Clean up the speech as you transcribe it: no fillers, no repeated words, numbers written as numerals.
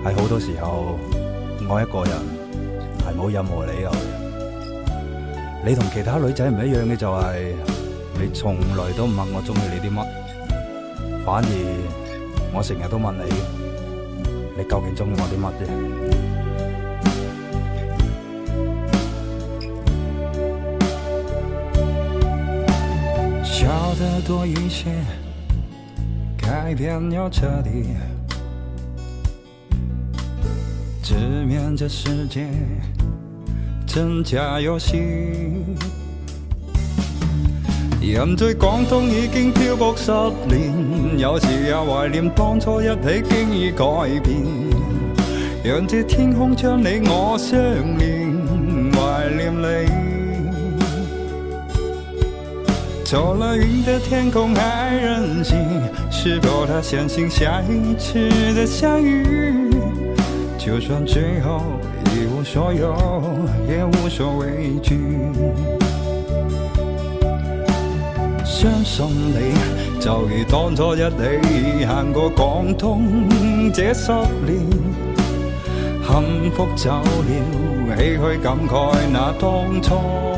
喺好多時候，愛一個人係冇任何理由嘅。你同其他女仔唔一樣嘅就係，你從來都唔問我中意你啲乜，反而我成日都問你，你究竟中意我啲乜啫？笑得多一些，改變要徹底，直面這世界，真假遊戲。人對廣東已經漂泊10年，有時也懷念當初一起經已改變，讓這天空將你我相連，懷念你。走了雲的天空還任性，是否他相信下一次的相遇，就算最後一無所有，也無所畏懼。相信你就如當初一起行過廣東這10年，幸福走了，唏噓感慨那當初。